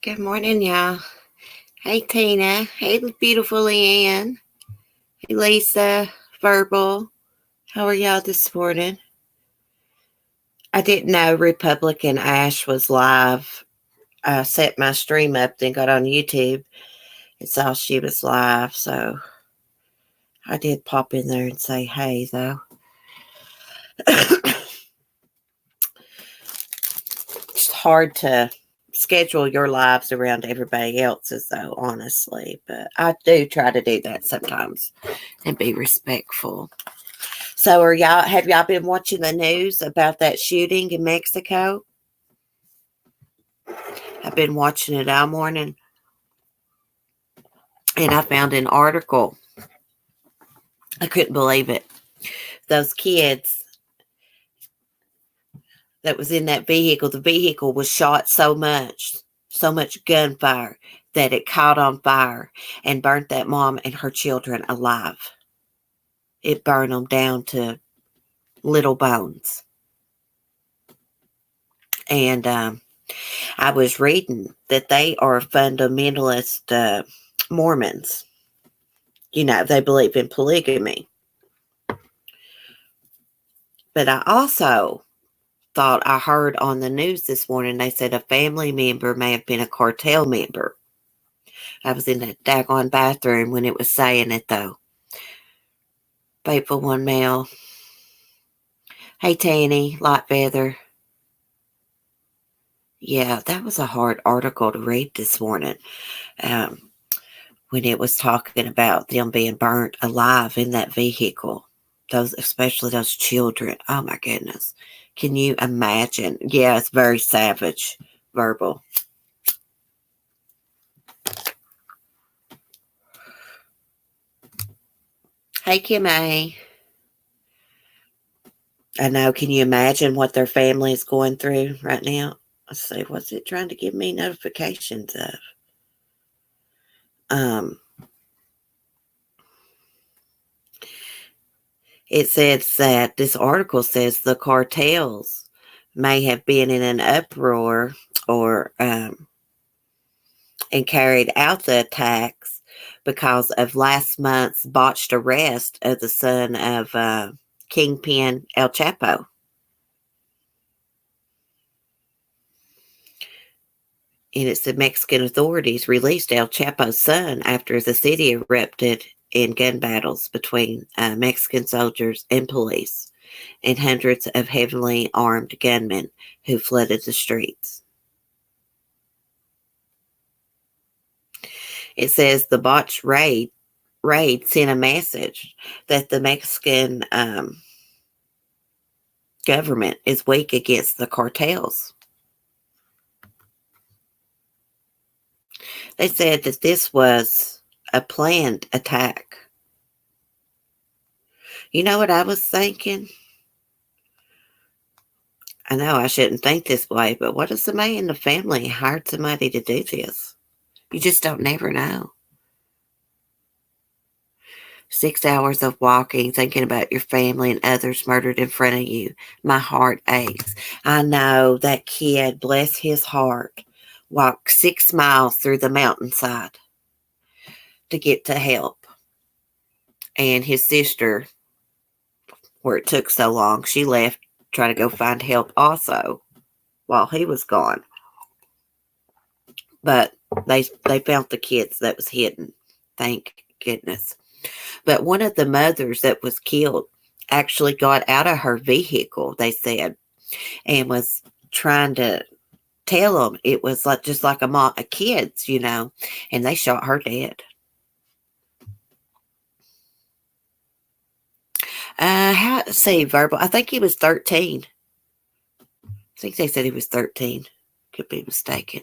Good morning, y'all. Hey, Tina. Hey, beautiful Leanne. Hey, Lisa. Verbal. How are y'all this morning? I didn't know Republican Ash was live. I set my stream up, then got on YouTube and saw she was live. So I did pop in there and say hey, though. It's hard to schedule your lives around everybody else's, though, honestly. But I do try to do that sometimes and be respectful. So have y'all been watching the news about that shooting in Mexico? I've been watching it all morning and I found an article. I couldn't believe it. Those kids that was in that vehicle, the vehicle was shot so much gunfire that it caught on fire and burnt that mom and her children alive. It burned them down to little bones. And I was reading that they are fundamentalist Mormons. You know, they believe in polygamy. But I also thought I heard on the news this morning, they said a family member may have been a cartel member. I was in that daggone bathroom when it was saying it, though. Faithful One Male. Hey, Tanny, Light Feather. Yeah, that was a hard article to read this morning. When it was talking about them being burnt alive in that vehicle. Especially those children. Oh my goodness. Can you imagine? Yeah, it's very savage. Verbal. Hey, Kim A. I know. Can you imagine what their family is going through right now? Let's see. What's it trying to give me notifications of? It says that this article says the cartels may have been in an uproar or and carried out the attacks because of last month's botched arrest of the son of Kingpin El Chapo. And it's the Mexican authorities released El Chapo's son after the city erupted in gun battles between Mexican soldiers and police and hundreds of heavily armed gunmen who flooded the streets. It says the botched raid sent a message that the Mexican government is weak against the cartels. They said that this was a planned attack. You know what I was thinking? I know I shouldn't think this way, but what if somebody in the family hired somebody to do this? You just don't never know. 6 hours of walking, thinking about your family and others murdered in front of you. My heart aches. I know that kid, bless his heart, walked 6 miles through the mountainside to get to help. And his sister, where it took so long, she left, try to go find help also while he was gone. But they found the kids that was hidden. Thank goodness. But one of the mothers that was killed actually got out of her vehicle, they said, and was trying to tell them it was like just like a kids, you know, and they shot her dead. Say verbal. I think he was 13. I think they said he was 13. Could be mistaken.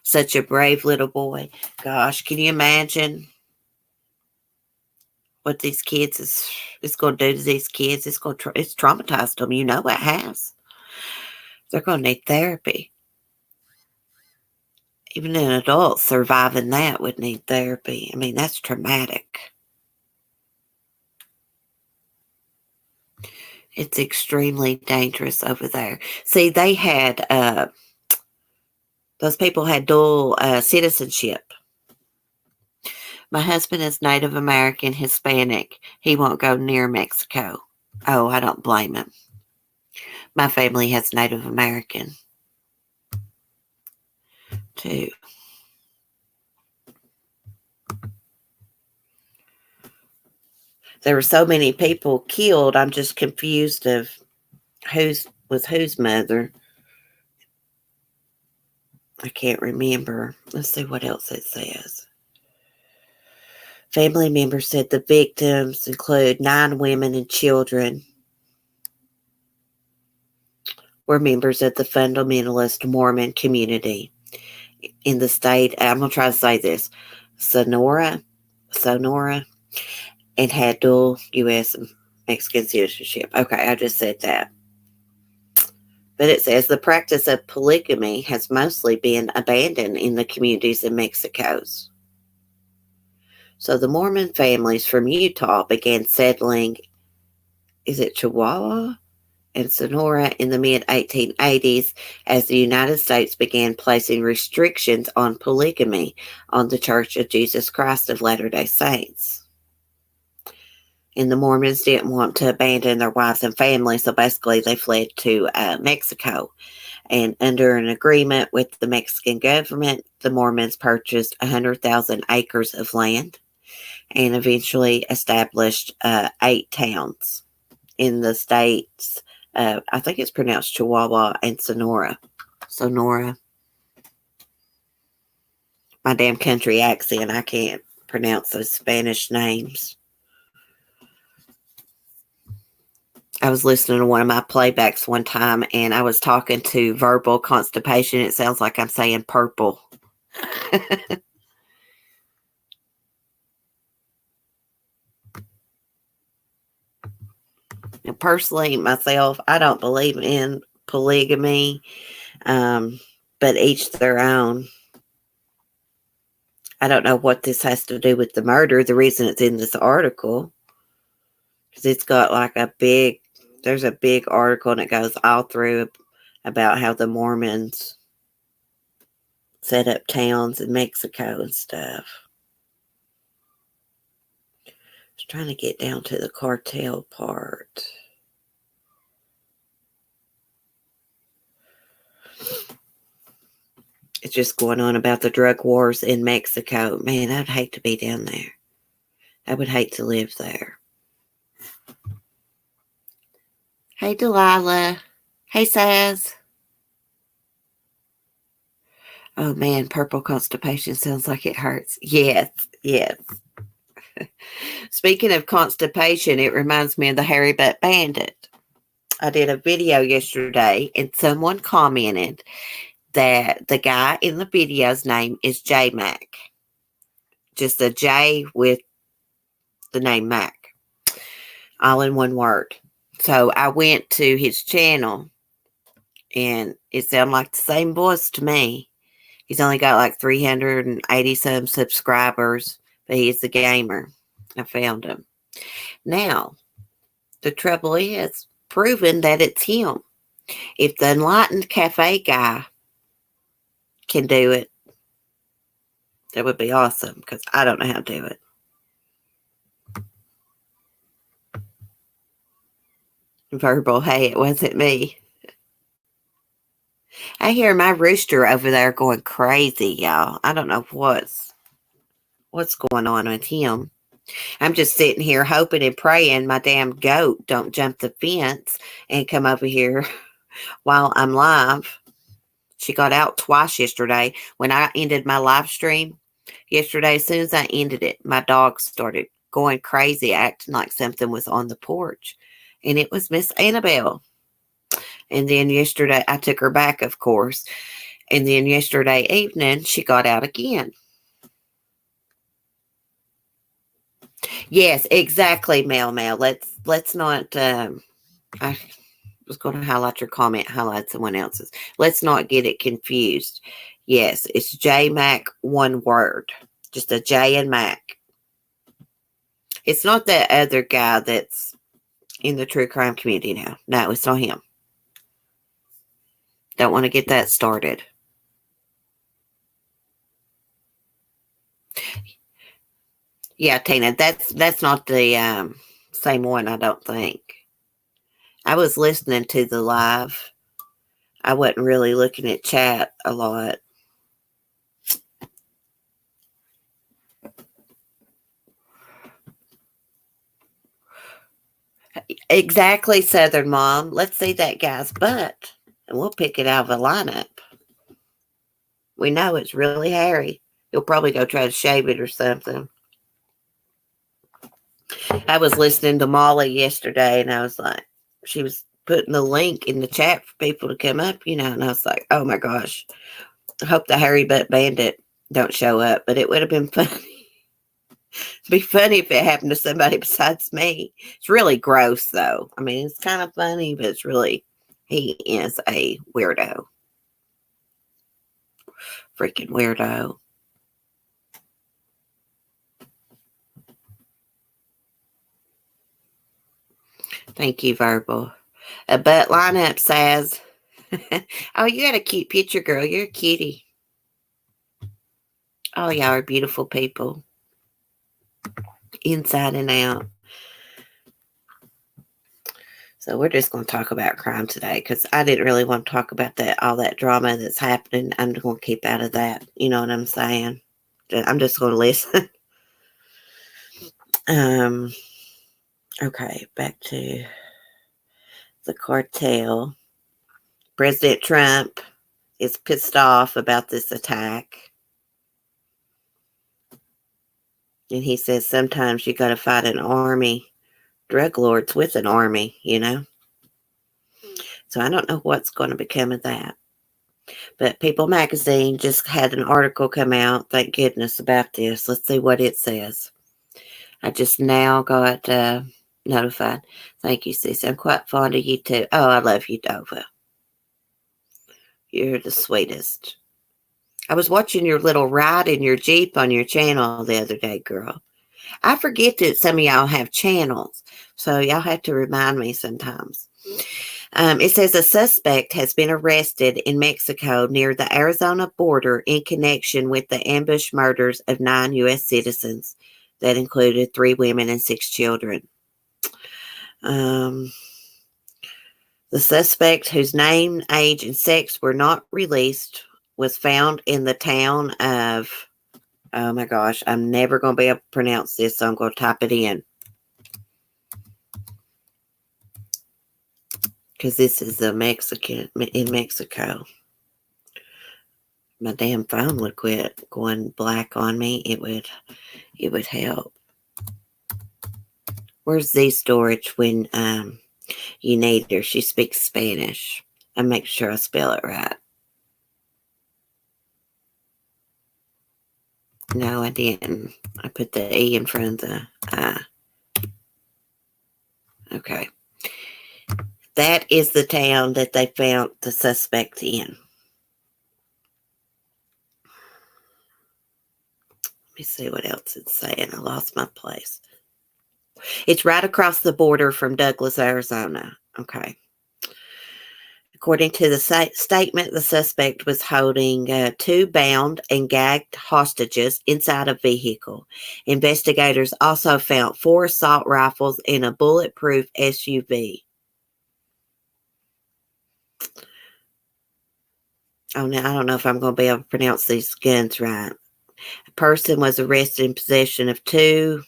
Such a brave little boy. Gosh, can you imagine what these kids is going to do to these kids? It's traumatized them. You know it has. They're going to need therapy. Even an adult surviving that would need therapy. I mean, that's traumatic. It's extremely dangerous over there. See, they had Those people had dual citizenship. My husband is Native American, Hispanic. He won't go near Mexico. Oh, I don't blame him. My family has Native American, too. There were so many people killed, I'm just confused of whose mother. I can't remember. Let's see what else it says. Family members said the victims include 9 women and children. Were members of the fundamentalist Mormon community in the state. I'm going to try to say this. Sonora, and had dual U.S. and Mexican citizenship. Okay, I just said that. But it says the practice of polygamy has mostly been abandoned in the communities in Mexico's. So the Mormon families from Utah began settling, is it Chihuahua and Sonora in the mid-1880s as the United States began placing restrictions on polygamy on the Church of Jesus Christ of Latter-day Saints. And the Mormons didn't want to abandon their wives and families, so basically they fled to Mexico. And under an agreement with the Mexican government, the Mormons purchased 100,000 acres of land and eventually established 8 towns in the states. I think it's pronounced Chihuahua and Sonora. My damn country accent, I can't pronounce those Spanish names. I was listening to one of my playbacks one time, and I was talking to verbal constipation. It sounds like I'm saying purple. And personally, myself, I don't believe in polygamy, but each their own. I don't know what this has to do with the murder. The reason it's in this article, because it's got like there's a big article, and it goes all through about how the Mormons set up towns in Mexico and stuff. I was trying to get down to the cartel part. It's just going on about the drug wars in Mexico. Man, I'd hate to be down there. I would hate to live there. Hey, Delilah. Hey, Saz. Oh, man, purple constipation sounds like it hurts. Yes. Speaking of constipation, it reminds me of the Hairy Butt Bandit. I did a video yesterday, and someone commented that the guy in the video's name is J Mac. Just a J with the name Mac. All in one word. So I went to his channel, and it sounded like the same voice to me. He's only got like 380 some subscribers, but he's a gamer. I found him. Now, the trouble is proving that it's him. If the Enlightened Cafe guy can do it, that would be awesome, because I don't know how to do it. Verbal, hey, it wasn't me. I hear my rooster over there going crazy, y'all. I don't know what's going on with him. I'm just sitting here hoping and praying my damn goat don't jump the fence and come over here while I'm live. She got out twice yesterday. When I ended my live stream yesterday, as soon as I ended it, my dog started going crazy, acting like something was on the porch. And it was Miss Annabelle. And then yesterday, I took her back, of course. And then yesterday evening, she got out again. Yes, exactly, Mel. Let's not, I was going to highlight your comment, highlight someone else's. Let's not get it confused. Yes, it's J Mac, one word. Just a J and Mac. It's not that other guy that's in the true crime community now. No, it's not him. Don't want to get that started. Yeah, Tina, that's not the same one, I don't think. I was listening to the live. I wasn't really looking at chat a lot. Exactly, Southern Mom. Let's see that guy's butt, and we'll pick it out of a lineup. We know it's really hairy. He'll probably go try to shave it or something. I was listening to Molly yesterday, and I was like, she was putting the link in the chat for people to come up, and I was like, oh my gosh, I hope the hairy butt bandit don't show up, but it would have been funny. It'd be funny if it happened to somebody besides me. It's really gross, though. I mean, it's kind of funny, but it's really, he is a weirdo. Freaking weirdo. Thank you, Verbal. A butt lineup says, oh, you got a cute picture, girl. You're a cutie. Oh, y'all are beautiful people. Inside and out. So we're just going to talk about crime today because I didn't really want to talk about all that drama that's happening. I'm going to keep out of that. You know what I'm saying? I'm just going to listen. Okay, back to the cartel. President Trump is pissed off about this attack. And he says sometimes you got to fight an army, drug lords with an army, So I don't know what's going to become of that. But People Magazine just had an article come out, thank goodness, about this. Let's see what it says. I just now got notified. Thank you, Cece. I'm quite fond of you too. Oh, I love you, Dova. You're the sweetest. I was watching your little ride in your Jeep on your channel the other day, girl. I forget that some of y'all have channels, so y'all have to remind me sometimes. It says a suspect has been arrested in Mexico near the Arizona border in connection with the ambush murders of 9 U.S. citizens that included 3 women and 6 children. The suspect, whose name, age, and sex were not released, was found in the town of, oh my gosh, I'm never going to be able to pronounce this, so I'm going to type it in. Because this is in Mexico. My damn phone would quit going black on me. It would help. Where's Z Storage when you need her? She speaks Spanish. I make sure I spell it right. No, I didn't. I put the E in front of the I. Okay. That is the town that they found the suspect in. Let me see what else it's saying. I lost my place. It's right across the border from Douglas, Arizona. Okay. According to the statement, the suspect was holding 2 bound and gagged hostages inside a vehicle. Investigators also found 4 assault rifles in a bulletproof SUV. Oh, now I don't know if I'm going to be able to pronounce these guns right. A person was arrested in possession of 2.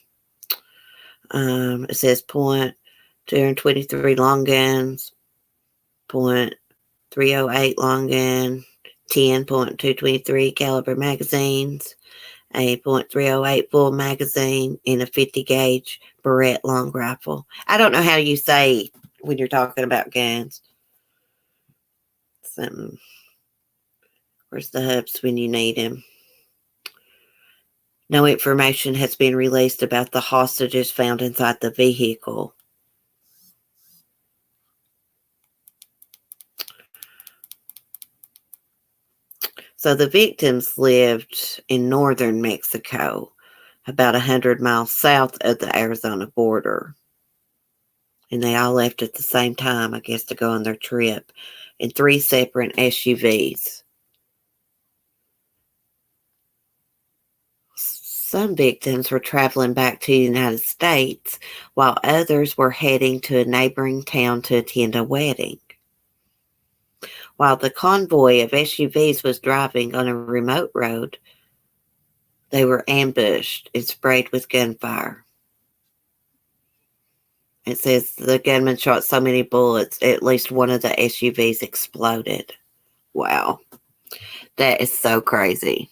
It says .223 long guns, .308 long gun, 10.223 caliber magazines, a .308 full magazine, and a 50 gauge Barrett long rifle. I don't know how you say when you're talking about guns. Something. Where's the hubs when you need him? No information has been released about the hostages found inside the vehicle. So the victims lived in northern Mexico, about 100 miles south of the Arizona border. And they all left at the same time, I guess, to go on their trip in 3 separate SUVs. Some victims were traveling back to the United States, while others were heading to a neighboring town to attend a wedding. While the convoy of SUVs was driving on a remote road, they were ambushed and sprayed with gunfire. It says the gunman shot so many bullets, at least one of the SUVs exploded. Wow. That is so crazy.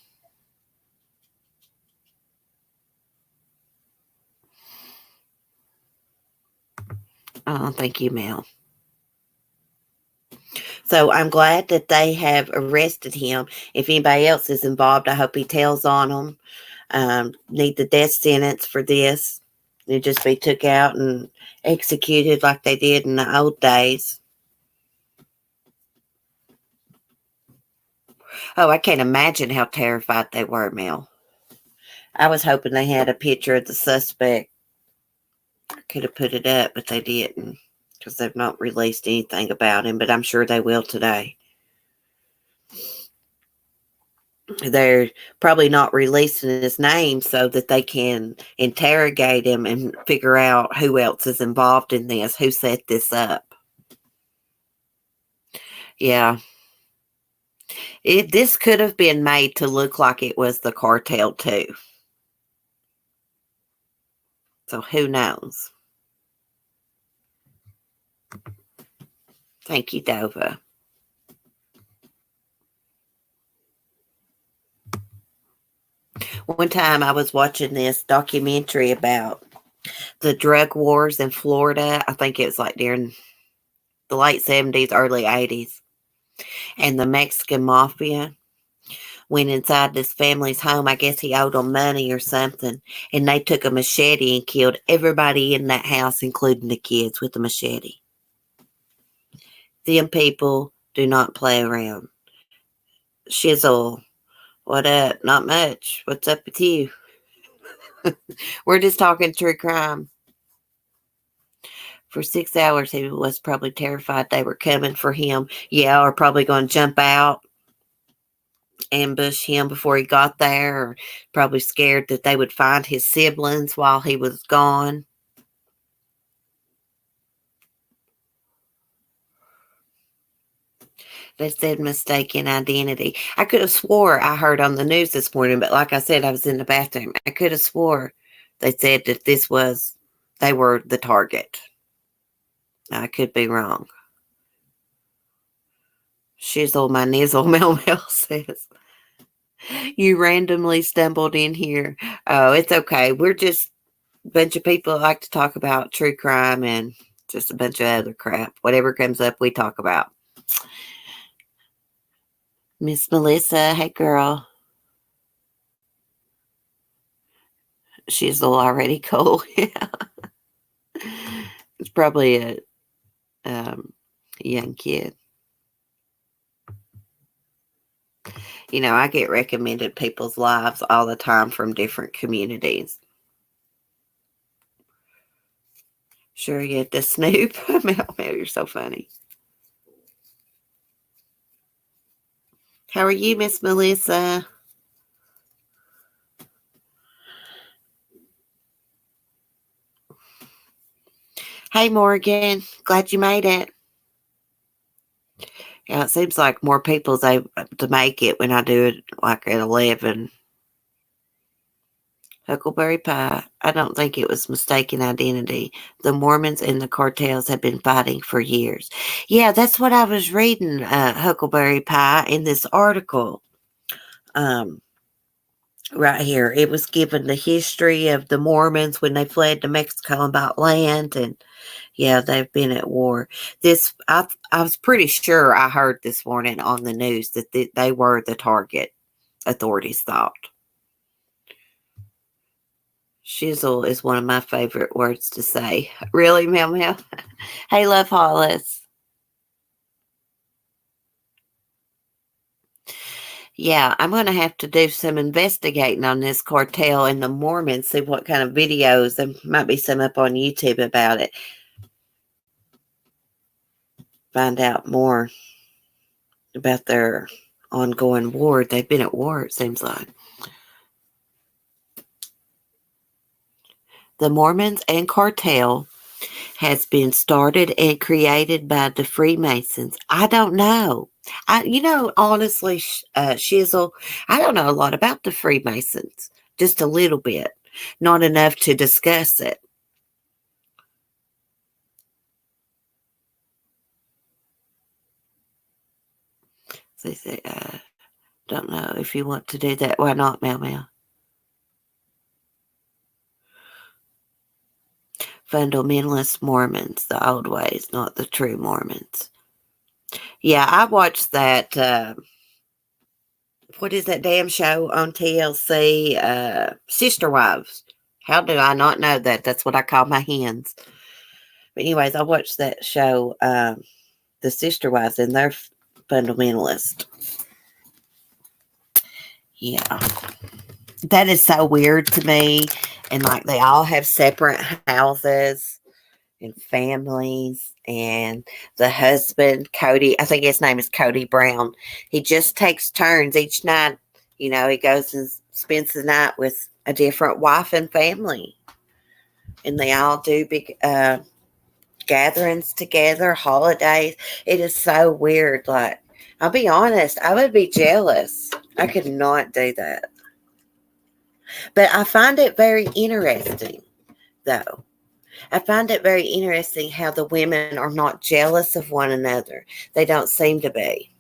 Oh, thank you, Mel. So I'm glad that they have arrested him. If anybody else is involved, I hope he tells on them. Need the death sentence for this. They just be took out and executed like they did in the old days. Oh, I can't imagine how terrified they were, Mel. I was hoping they had a picture of the suspect. I could have put it up, but they didn't because they've not released anything about him, but I'm sure they will today. They're probably not releasing his name so that they can interrogate him and figure out who else is involved in this, who set this up. Yeah. This could have been made to look like it was the cartel too. So who knows? Thank you, Dova. One time I was watching this documentary about the drug wars in Florida. I think it was like during the late 70s, early 80s. And the Mexican mafia went inside this family's home. I guess he owed them money or something. And they took a machete and killed everybody in that house, including the kids, with a machete. Them people do not play around. Shizzle, what up? Not much. What's up with you? We're just talking true crime. For 6 hours, he was probably terrified they were coming for him. Yeah, or probably going to jump out, ambush him before he got there, or probably scared that they would find his siblings while he was gone. They said mistaken identity. I could have swore I heard on the news this morning, but like I said, I was in the bathroom. I could have swore they said that they were the target. I could be wrong. Shizzle my nizzle, Mel Mel says. You randomly stumbled in here. Oh, it's okay. We're just a bunch of people that like to talk about true crime and just a bunch of other crap. Whatever comes up, we talk about. Miss Melissa, hey girl. She's already cool. Yeah. It's probably a young kid. You know, I get recommended people's lives all the time from different communities. Sure, you get to snoop. Mel, you're so funny. How are you, Miss Melissa? Hey, Morgan. Glad you made it. Yeah, it seems like more people's able to make it when I do it like at 11. Huckleberry Pie. I don't think it was mistaken identity. The Mormons and the cartels have been fighting for years. Yeah, that's what I was reading, Huckleberry Pie, in this article. Right here. It was given the history of the Mormons when they fled to Mexico and bought land, and yeah, they've been at war. I was pretty sure I heard this morning on the news that they were the target, authorities thought. Shizzle is one of my favorite words to say. Really, Meow Meow? Hey, Love Hollis. Yeah, I'm going to have to do some investigating on this cartel and the Mormons, see what kind of videos. There might be some up on YouTube about it. Find out more about their ongoing war. They've been at war, it seems like. The Mormons and cartel has been started and created by the Freemasons. I don't know. Honestly, Shizzle, I don't know a lot about the Freemasons. Just a little bit. Not enough to discuss it. So they say, don't know if you want to do that. Why not, Meow Meow? Fundamentalist Mormons, the old ways, not the true Mormons. Yeah, I watched that. What is that damn show on TLC? Sister Wives. How do I not know that? That's what I call my hens. But anyways, I watched that show, The Sister Wives, and they're fundamentalist. Yeah. That is so weird to me. And like they all have separate houses and families. And the husband, Cody, I think his name is Cody Brown, he just takes turns each night. He goes and spends the night with a different wife and family. And they all do big gatherings together, holidays. It is so weird. Like, I'll be honest, I would be jealous. I could not do that. But I find it very interesting, though. I find it very interesting how the women are not jealous of one another. They don't seem to be.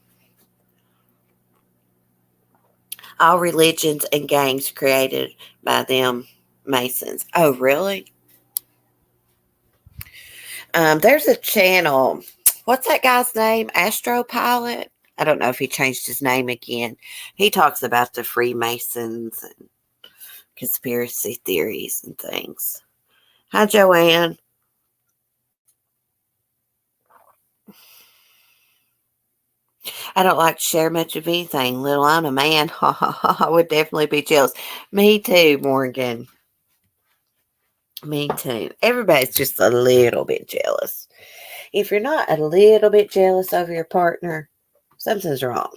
All religions and gangs created by them Masons. Oh, really? There's a channel. What's that guy's name? Astropilot? I don't know if he changed his name again. He talks about the Freemasons and conspiracy theories and things. Hi, Joanne. I don't like to share much of anything, little I'm a man. I would definitely be jealous. Me too, Morgan. Me too. Everybody's just a little bit jealous. If you're not a little bit jealous of your partner, something's wrong.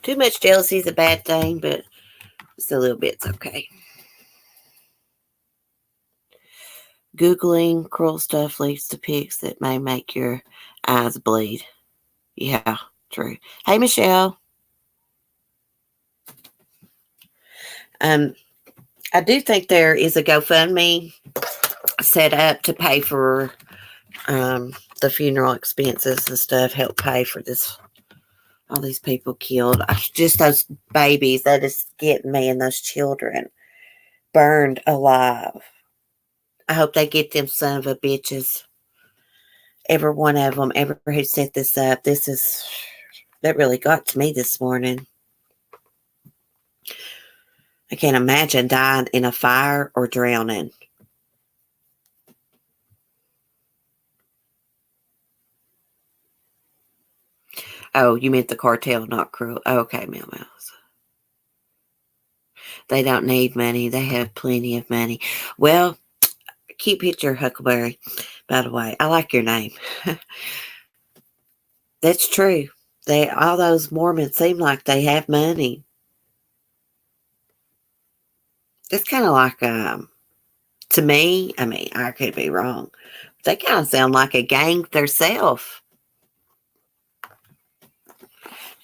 Too much jealousy is a bad thing, but just a little bit's okay. Googling cruel stuff leads to pics that may make your eyes bleed. Yeah, true. Hey, Michelle. I do think there is a GoFundMe set up to pay for the funeral expenses and stuff, help pay for this, all these people killed. Just those babies, that is getting me, and those children burned alive. I hope they get them son of a bitches. Every one of them, ever who set this up. That really got to me this morning. I can't imagine dying in a fire or drowning. Oh, you meant the cartel, not cruel. Oh, okay, Meow Mouse. They don't need money. They have plenty of money. Well, keep it your Huckleberry, by the way. I like your name. That's true. All those Mormons seem like they have money. It's kind of like, to me, I mean, I could be wrong. They kind of sound like a gang themselves.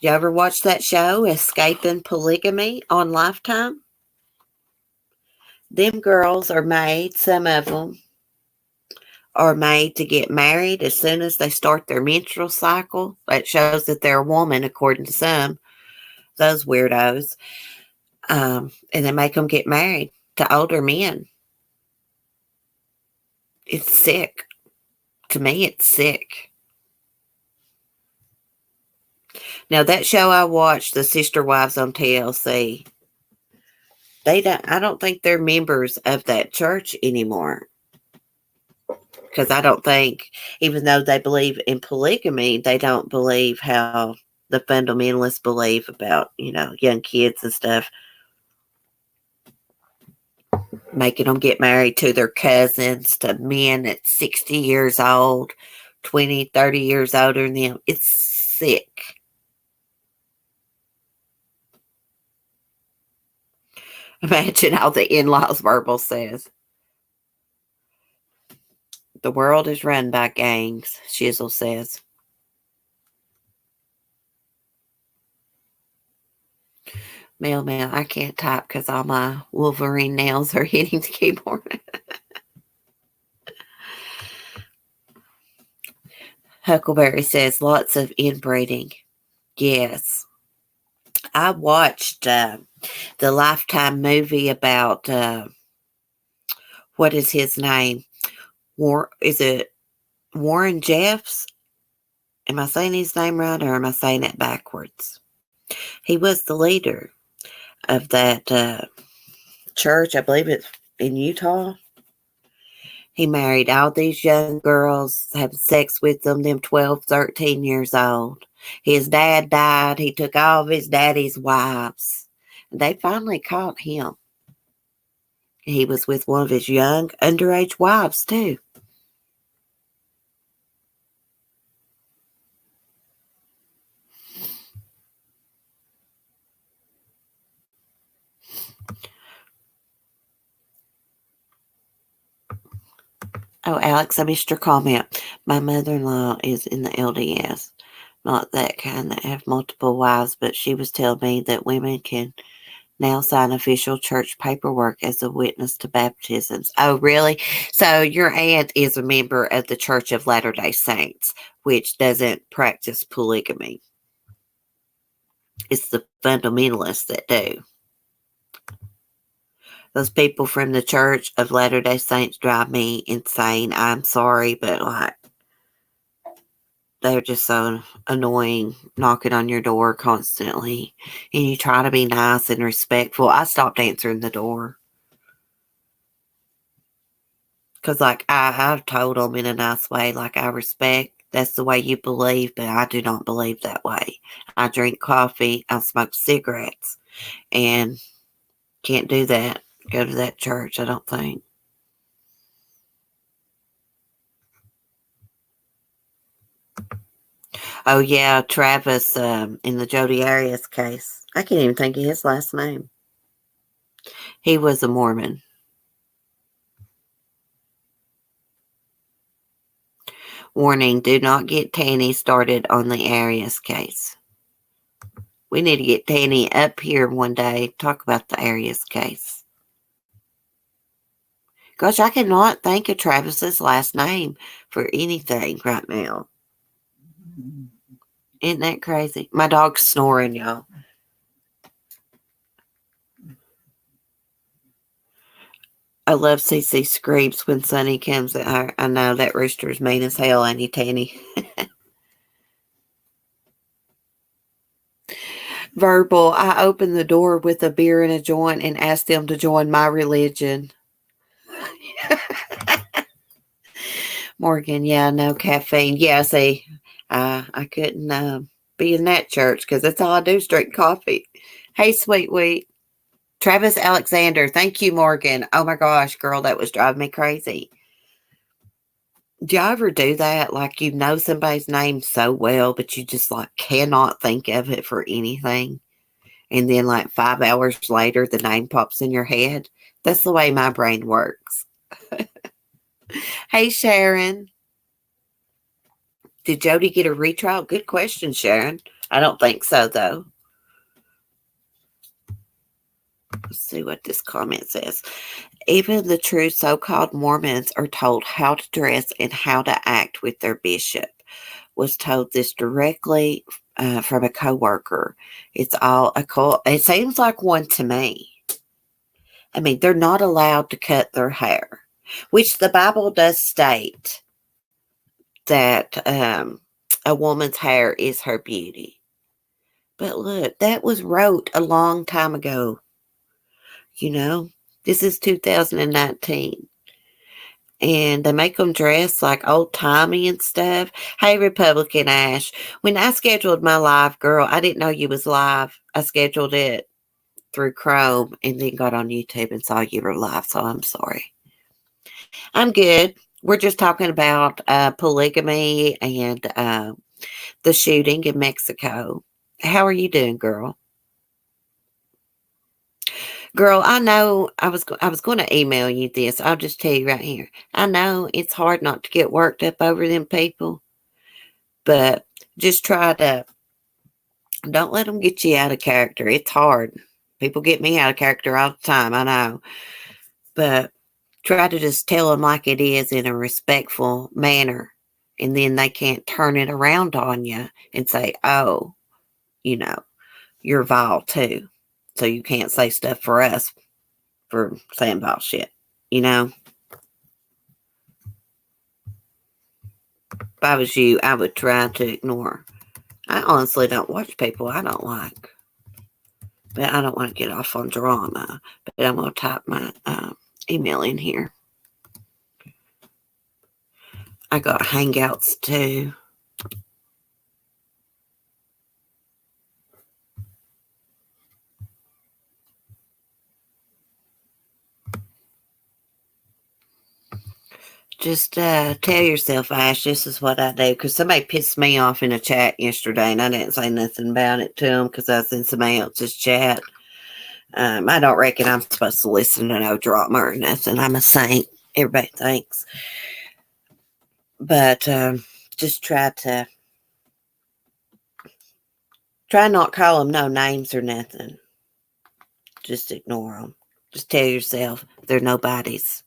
You ever watch that show, Escaping Polygamy, on Lifetime? Them girls are made, some of them are made to get married as soon as they start their menstrual cycle. That shows that they're a woman, according to some, those weirdos. And they make them get married to older men. It's sick. To me, it's sick. Now, that show I watched, The Sister Wives on TLC, I don't think they're members of that church anymore. Because I don't think, even though they believe in polygamy, they don't believe how the fundamentalists believe about, young kids and stuff, making them get married to their cousins, to men at 60 years old, 20, 30 years older than them. It's sick. Imagine how the in-laws verbal says. The world is run by gangs, Shizzle says. Mailman, I can't type because all my Wolverine nails are hitting the keyboard. Huckleberry says lots of inbreeding. Yes. I watched the Lifetime movie about what is his name? Is it Warren Jeffs? Am I saying his name right or am I saying it backwards? He was the leader of that church, I believe it's in Utah. He married all these young girls, having sex with them 12, 13 years old. His dad died. He took all of his daddy's wives. They finally caught him. He was with one of his young underage wives, too. Oh, Alex, I missed your comment. My mother-in-law is in the LDS. Not that kind that have multiple wives, but she was telling me that women can now sign official church paperwork as a witness to baptisms. Oh, really? So your aunt is a member of the Church of Latter-day Saints, which doesn't practice polygamy. It's the fundamentalists that do. Those people from the Church of Latter-day Saints drive me insane. I'm sorry, but like, they're just so annoying, knocking on your door constantly. And you try to be nice and respectful. I stopped answering the door. Because, like, I've told them in a nice way, like, I respect, that's the way you believe, but I do not believe that way. I drink coffee, I smoke cigarettes, and can't do that. Go to that church, I don't think. Oh, yeah, Travis, in the Jodi Arias case. I can't even think of his last name. He was a Mormon. Warning, do not get Tanny started on the Arias case. We need to get Tanny up here one day, talk about the Arias case. Gosh, I cannot think of Travis's last name for anything right now. Isn't that crazy? My dog's snoring, y'all. I love CC screams when Sonny comes at her. I know that rooster's mean as hell, ain't he, Tanny? Verbal, I opened the door with a beer and a joint and asked them to join my religion. Morgan, yeah, no caffeine. Yeah, see, I couldn't be in that church because that's all I do is drink coffee. Hey, sweet wheat. Travis Alexander. Thank you, Morgan. Oh my gosh, girl, that was driving me crazy. Do y'all ever do that? Like you know somebody's name so well, but you just like cannot think of it for anything. And then like 5 hours later, the name pops in your head. That's the way my brain works. Hey, Sharon. Did Jodi get a retrial? Good question, Sharon. I don't think so, though. Let's see what this comment says. Even the true so-called Mormons are told how to dress and how to act with their bishop. Was told this directly from a coworker. It's all a cult. It seems like one to me. I mean, they're not allowed to cut their hair, which the Bible does state that a woman's hair is her beauty. But look, that was wrote a long time ago. You know, this is 2019. And they make them dress like old timey and stuff. Hey, Republican Ash, when I scheduled my live, girl, I didn't know you was live. I scheduled it through Chrome and then got on YouTube and saw you were live. So I'm sorry. I'm good. We're just talking about polygamy and the shooting in Mexico. How are you doing, girl? Girl, I know I was going to email you this. I'll just tell you right here. I know it's hard not to get worked up over them people, but just try to don't let them get you out of character. It's hard. People get me out of character all the time. I know, but try to just tell them like it is in a respectful manner, and then they can't turn it around on you and say, "Oh, you know, you're vile too, so you can't say stuff for us for saying vile shit." You know. If I was you, I would try to ignore. I honestly don't watch people I don't like. But I don't want to get off on drama. But I'm going to type my email in here. I got Hangouts too. Just tell yourself, Ash, this is what I do. Because somebody pissed me off in a chat yesterday, and I didn't say nothing about it to them because I was in somebody else's chat. I don't reckon I'm supposed to listen to no drama or nothing. I'm a saint. Everybody thinks. But just try not call them no names or nothing. Just ignore them. Just tell yourself they're nobodies.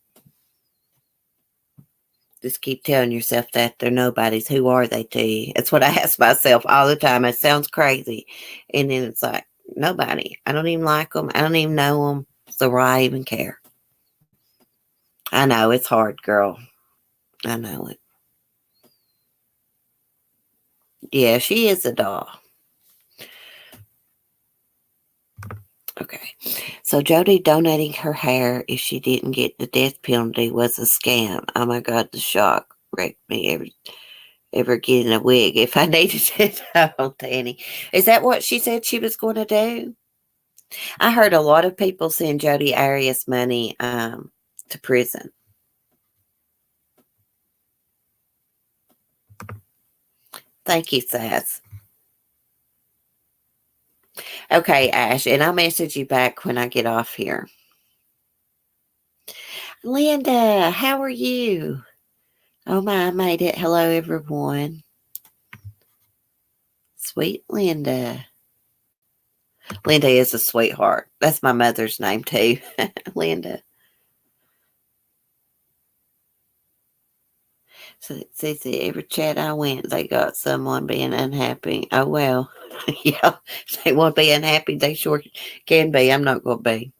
Just keep telling yourself that they're nobodies. Who are they to you? That's what I ask myself all the time. It sounds crazy. And then it's like, nobody. I don't even like them. I don't even know them. So why even care? I know it's hard, girl. I know it. Yeah, she is a doll. Okay. So Jody donating her hair if she didn't get the death penalty was a scam. Oh my God, the shock wrecked me ever getting a wig if I needed it. Oh, Danny. Is that what she said she was going to do? I heard a lot of people send Jodi Arias money to prison. Thank you, Sass. Okay, Ash, and I'll message you back when I get off here. Linda, how are you? Oh my, I made it. Hello, everyone. Sweet Linda. Linda is a sweetheart. That's my mother's name too. Linda. So it says that every chat I went, they got someone being unhappy. Oh well. Yeah. If they want to be unhappy, they sure can be. I'm not gonna be.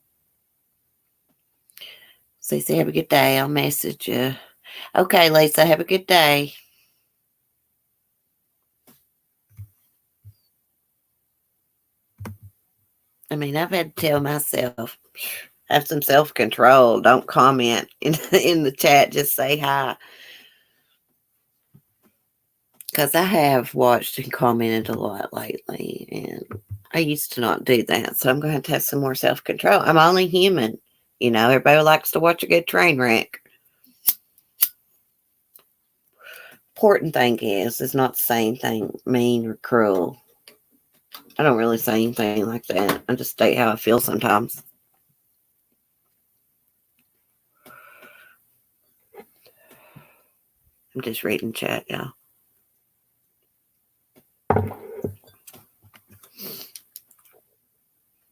So say have a good day. I'll message you. Okay, Lisa, have a good day. I mean, I've had to tell myself, have some self control. Don't comment in the chat. Just say hi. Because I have watched and commented a lot lately, and I used to not do that. So I'm going to have some more self control. I'm only human. You know, everybody likes to watch a good train wreck. Important thing is not saying anything mean or cruel. I don't really say anything like that. I just state how I feel sometimes. I'm just reading chat, y'all.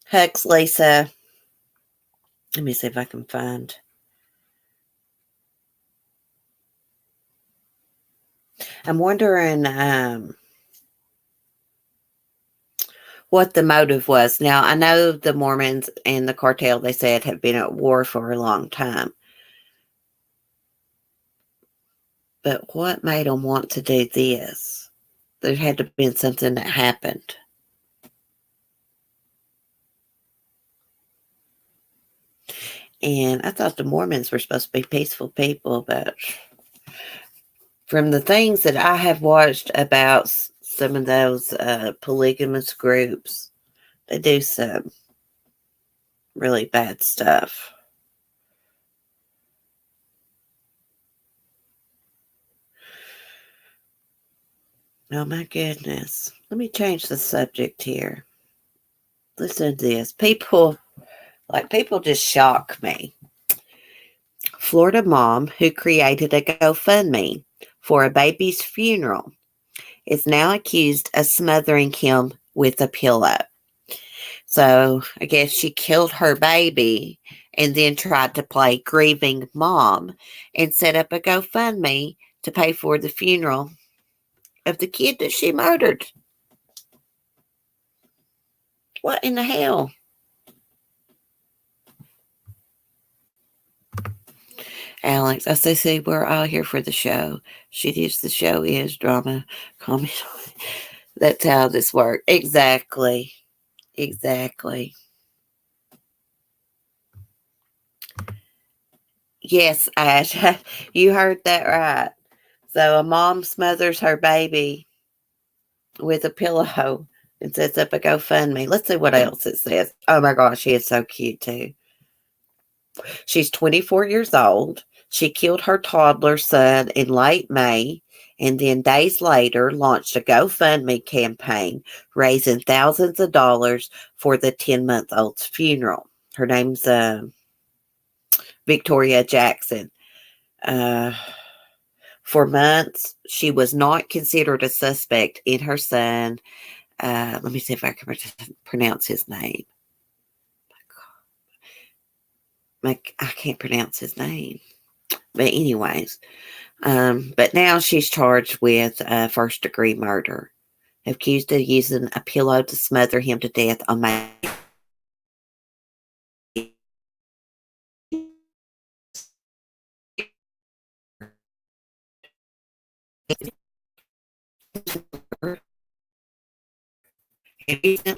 Hugs, Lisa. Let me see if I can find. I'm wondering what the motive was. Now, I know the Mormons and the cartel, they said, have been at war for a long time. But what made them want to do this? There had to have been something that happened. And I thought the Mormons were supposed to be peaceful people, but from the things that I have watched about some of those polygamous groups, they do some really bad stuff. Oh my goodness. Let me change the subject here. Listen to this. People Like, people just shock me. Florida mom who created a GoFundMe for a baby's funeral is now accused of smothering him with a pillow. So I guess she killed her baby and then tried to play grieving mom and set up a GoFundMe to pay for the funeral of the kid that she murdered. What in the hell? Alex, I say, see, we're all here for the show. The show is drama, comedy. That's how this works. Exactly. Exactly. Yes, Ash, you heard that right. So a mom smothers her baby with a pillow and sets up a GoFundMe. Let's see what else it says. Oh my gosh, she is so cute too. She's 24 years old. She killed her toddler son in late May and then days later launched a GoFundMe campaign raising thousands of dollars for the 10-month-old's funeral. Her name's Victoria Jackson. For months, she was not considered a suspect in her son. Let me see if I can pronounce his name. I can't pronounce his name. But anyways, but now she's charged with first-degree murder, accused of using a pillow to smother him to death on May.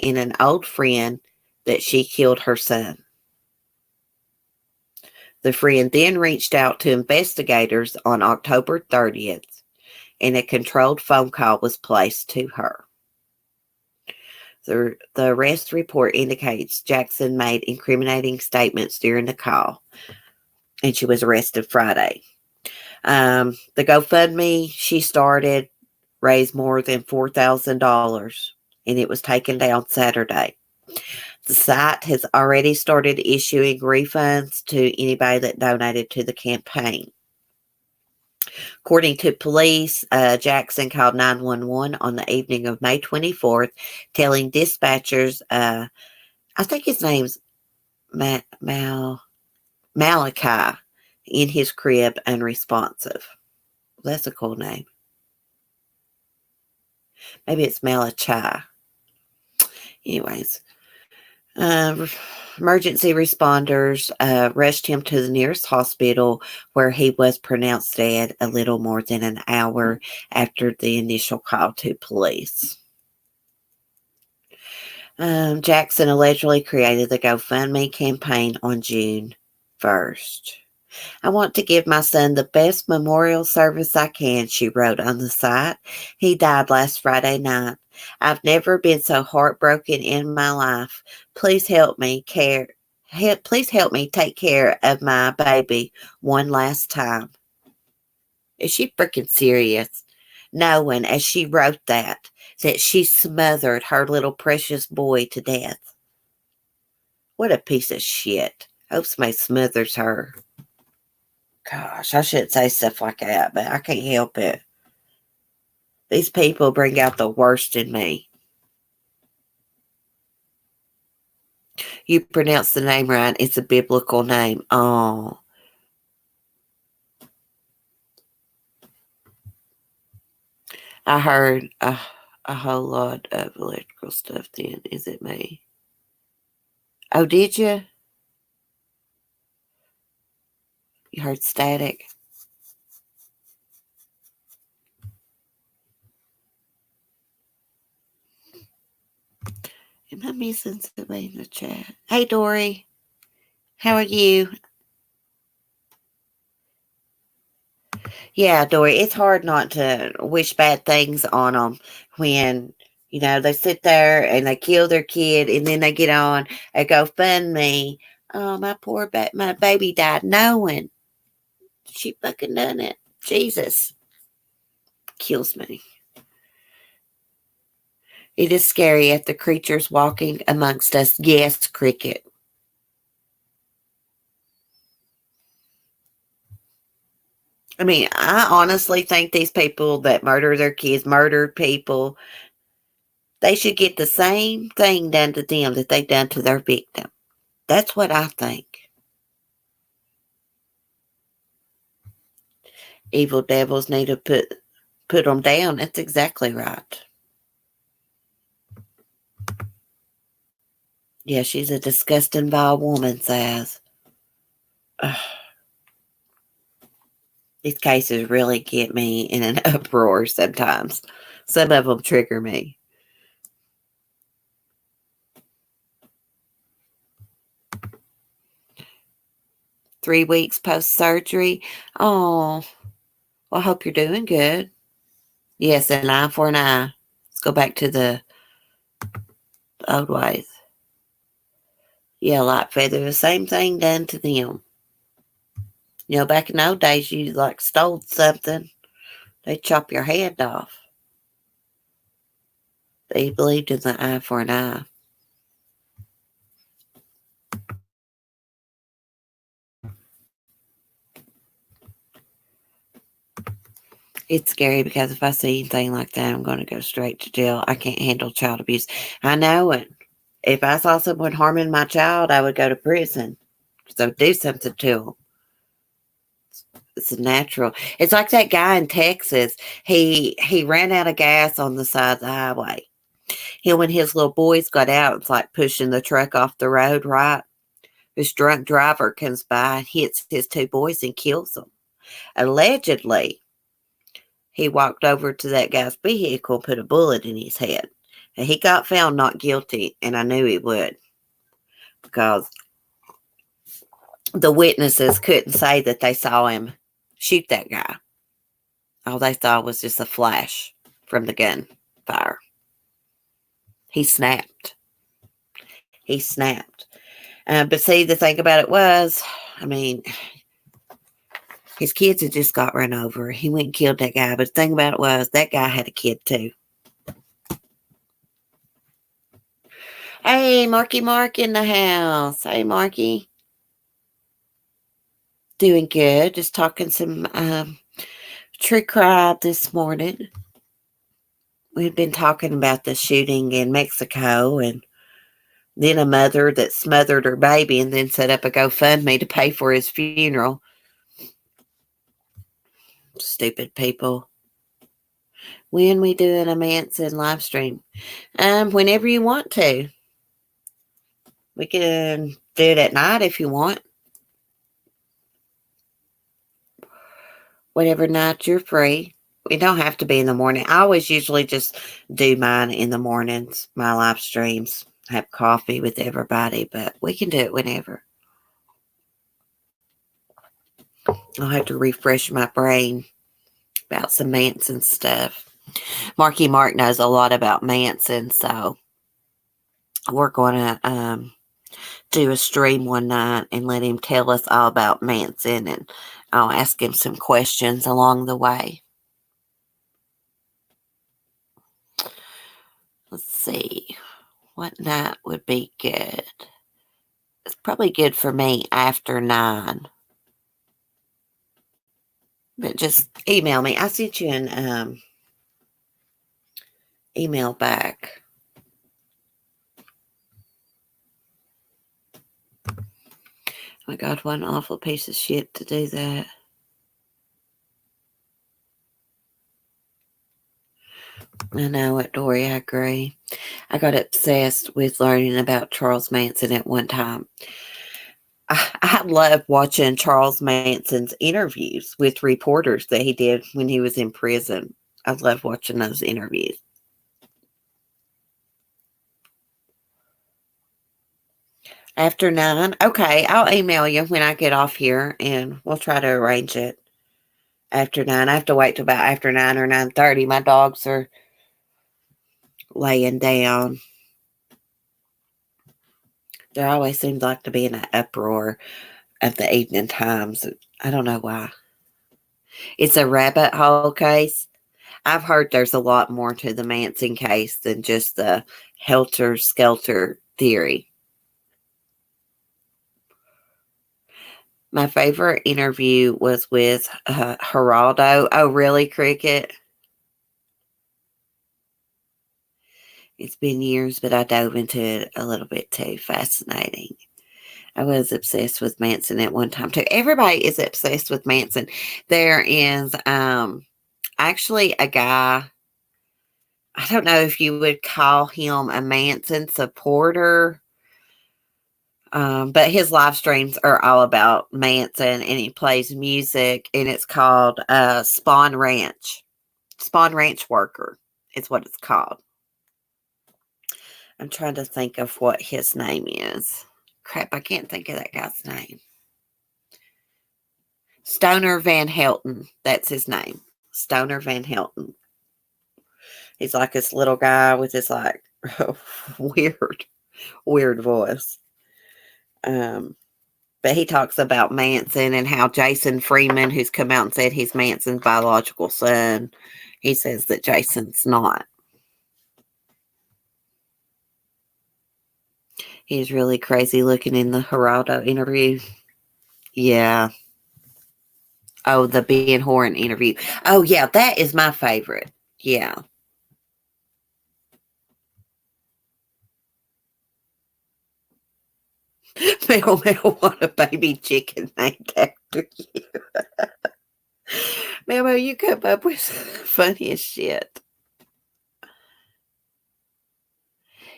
In an old friend that she killed her son. The friend then reached out to investigators on October 30th, and a controlled phone call was placed to her. The arrest report indicates Jackson made incriminating statements during the call, and she was arrested Friday. The GoFundMe she started raised more than $4,000, and it was taken down Saturday. The site has already started issuing refunds to anybody that donated to the campaign. According to police, Jackson called 911 on the evening of May 24th, telling dispatchers, I think his name's Malachi, in his crib, unresponsive. That's a cool name. Maybe it's Malachi. Anyways, emergency responders rushed him to the nearest hospital where he was pronounced dead a little more than an hour after the initial call to police. Jackson allegedly created the GoFundMe campaign on June 1st. I want to give my son the best memorial service I can, she wrote on the site. He died last Friday night. I've never been so heartbroken in my life. Please help me please help me take care of my baby one last time. Is she freaking serious? Knowing, as she wrote that she smothered her little precious boy to death. What a piece of shit. Hope somebody smothers her. Gosh, I shouldn't say stuff like that, but I can't help it. These people bring out the worst in me. You pronounce the name right. It's a biblical name. Oh. I heard a whole lot of electrical stuff then. Is it me? Oh, did you? You heard static? Am I missing somebody in the chat? Hey, Dory. How are you? Yeah, Dory, it's hard not to wish bad things on them when, they sit there and they kill their kid and then they get on a GoFundMe. Oh, my baby died knowing she fucking done it. Jesus. Kills me. It is scary at the creatures walking amongst us. Yes, Cricket. I mean, I honestly think these people that murder their kids, murdered people, they should get the same thing done to them that they done to their victim. That's what I think. Evil devils need to put them down. That's exactly right. Yeah, she's a disgusting, vile woman, Saz. These cases really get me in an uproar sometimes. Some of them trigger me. 3 weeks post surgery. Oh, well, I hope you're doing good. Yes, an eye for an eye. Let's go back to the old ways. Yeah, like feather, the same thing done to them. Back in the old days, you like stole something, they chop your head off. They believed in the eye for an eye. It's scary because if I see anything like that, I'm going to go straight to jail. I can't handle child abuse. I know it. If I saw someone harming my child, I would go to prison. So do something to them. It's natural. It's like that guy in Texas. He ran out of gas on the side of the highway. Him and his little boys got out. It's like pushing the truck off the road, right? This drunk driver comes by and hits his two boys and kills them. Allegedly, he walked over to that guy's vehicle and put a bullet in his head. And he got found not guilty, and I knew he would because the witnesses couldn't say that they saw him shoot that guy. All they saw was just a flash from the gunfire. He snapped. He snapped. But see, the thing about it was, I mean, his kids had just got run over. He went and killed that guy. But the thing about it was, that guy had a kid too. Hey, Marky Mark in the house. Hey, Marky. Doing good. Just talking some true crime this morning. We've been talking about the shooting in Mexico and then a mother that smothered her baby and then set up a GoFundMe to pay for his funeral. Stupid people. When we doing a Manson live stream? Whenever you want to. We can do it at night if you want. Whatever night you're free. It don't have to be in the morning. I always usually just do mine in the mornings, my live streams. Have coffee with everybody, but we can do it whenever. I'll have to refresh my brain about some Manson stuff. Marky Mark knows a lot about Manson, so we're going to do a stream one night and let him tell us all about Manson, and I'll ask him some questions along the way. Let's see. What night would be good? It's probably good for me after 9. But just email me. I sent you an email back. Oh my God, what an awful piece of shit to do that. I know it, Dory, I agree. I got obsessed with learning about Charles Manson at one time. I love watching Charles Manson's interviews with reporters that he did when he was in prison. I love watching those interviews. After 9? Okay, I'll email you when I get off here and we'll try to arrange it. After 9. I have to wait till about after 9 or 9:30. My dogs are laying down. There always seems like to be an uproar at the evening times. I don't know why. It's a rabbit hole case. I've heard there's a lot more to the Manson case than just the helter-skelter theory. My favorite interview was with Geraldo. Oh, really, Cricket? It's been years, but I dove into it a little bit too. Fascinating. I was obsessed with Manson at one time too. Everybody is obsessed with Manson. There is actually a guy, I don't know if you would call him a Manson supporter, but his live streams are all about Manson and he plays music and it's called Spawn Ranch. Spawn Ranch Worker is what it's called. I'm trying to think of what his name is. Crap, I can't think of that guy's name. Stoner Van Helton. That's his name. Stoner Van Helton. He's like this little guy with this like weird voice. But he talks about Manson and how Jason Freeman, who's come out and said he's Manson's biological son, he says that Jason's not. He's really crazy looking in the Geraldo interview. Yeah. Oh, the Ben Horan interview. Oh, yeah, that is my favorite. Yeah. Mel, what a baby chicken named after you. Mel, you come up with funniest shit.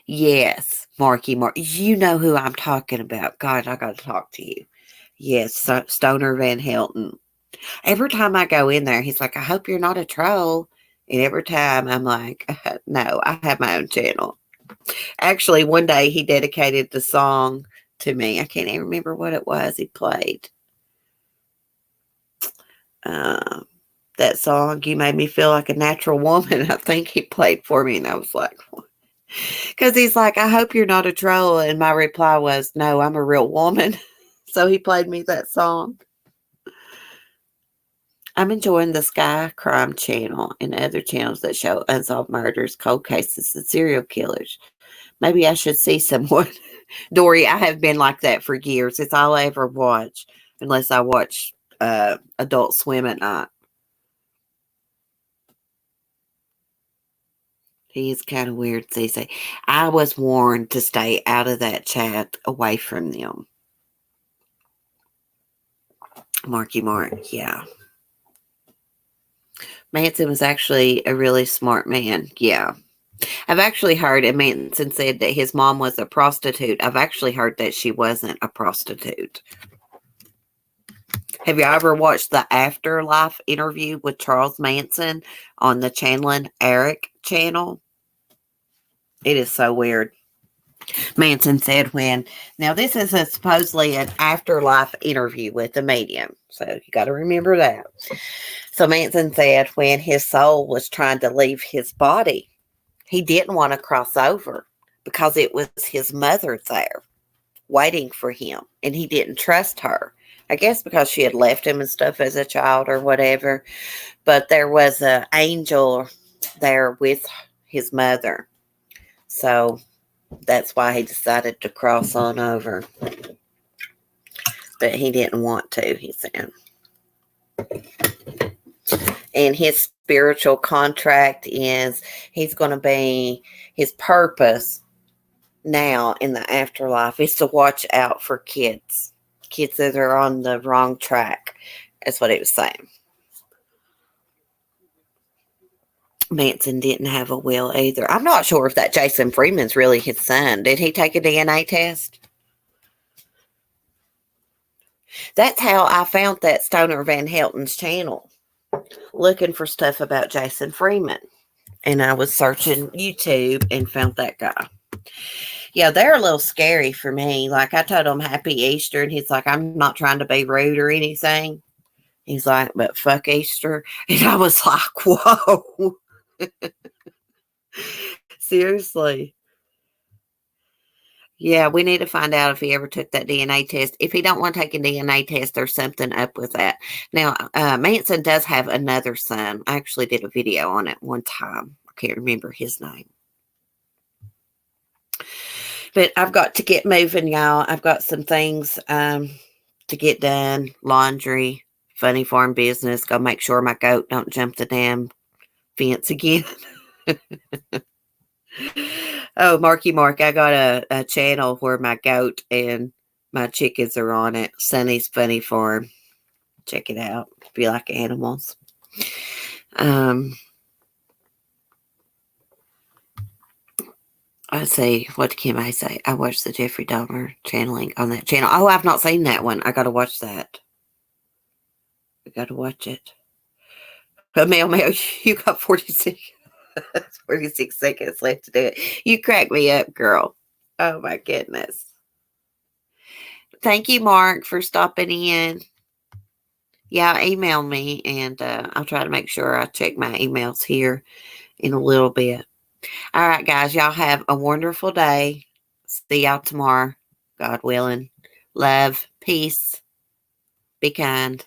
Yes, Marky Mark. You know who I'm talking about. God, I got to talk to you. Yes, Stoner Van Helton. Every time I go in there, he's like, I hope you're not a troll. And every time I'm like, no, I have my own channel. Actually, one day he dedicated the song to me. I can't even remember what it was he played. That song, You Made Me Feel Like a Natural Woman, I think he played for me. And I was like, because he's like, I hope you're not a troll. And my reply was, no, I'm a real woman. So he played me that song. I'm enjoying the Sky Crime channel and other channels that show unsolved murders, cold cases, and serial killers. Maybe I should see someone. Dory, I have been like that for years. It's all I ever watch, unless I watch Adult Swim at night. He is kind of weird, Cece. I was warned to stay out of that chat, away from them. Marky Mark, yeah. Manson was actually a really smart man, yeah. I've actually heard, and Manson said that his mom was a prostitute. I've actually heard that she wasn't a prostitute. Have you ever watched the Afterlife interview with Charles Manson on the Chanlin Eric channel? It is so weird. Manson said now this is supposedly an afterlife interview with the medium. So you got to remember that. So Manson said when his soul was trying to leave his body, he didn't want to cross over because it was his mother there waiting for him and he didn't trust her. I guess because she had left him and stuff as a child or whatever. But there was an angel there with his mother. So that's why he decided to cross on over. But he didn't want to, he said. And his spiritual contract is he's going to be, his purpose now in the afterlife is to watch out for kids that are on the wrong track. That's what he was saying. Manson didn't have a will either. I'm not sure if that Jason Freeman's really his son. Did he take a DNA test? That's how I found that Stoner Van Helton's channel, looking for stuff about Jason Freeman. And I was searching YouTube and found that guy. Yeah, they're a little scary for me. Like, I told him Happy Easter, and he's like, I'm not trying to be rude or anything. He's like, but fuck Easter. And I was like, whoa. Seriously. Yeah, we need to find out if he ever took that DNA test. If he don't want to take a DNA test, there's something up with that. Now, Manson does have another son. I actually did a video on it one time. I can't remember his name. But I've got to get moving, y'all. I've got some things to get done. Laundry, funny farm business. Go make sure my goat don't jump the damn fence again. Oh, Marky Mark, I got a channel where my goat and my chickens are on it. Sunny's Funny Farm. Check it out. If you like animals. I say, what can I say? I watched the Jeffrey Dahmer channeling on that channel. Oh, I've not seen that one. I got to watch that. I got to watch it. But Mel, you got 46, 46 seconds left to do it. You crack me up, girl. Oh, my goodness. Thank you, Mark, for stopping in. Yeah, email me, and I'll try to make sure I check my emails here in a little bit. All right, guys, y'all have a wonderful day. See y'all tomorrow, God willing. Love, peace, be kind.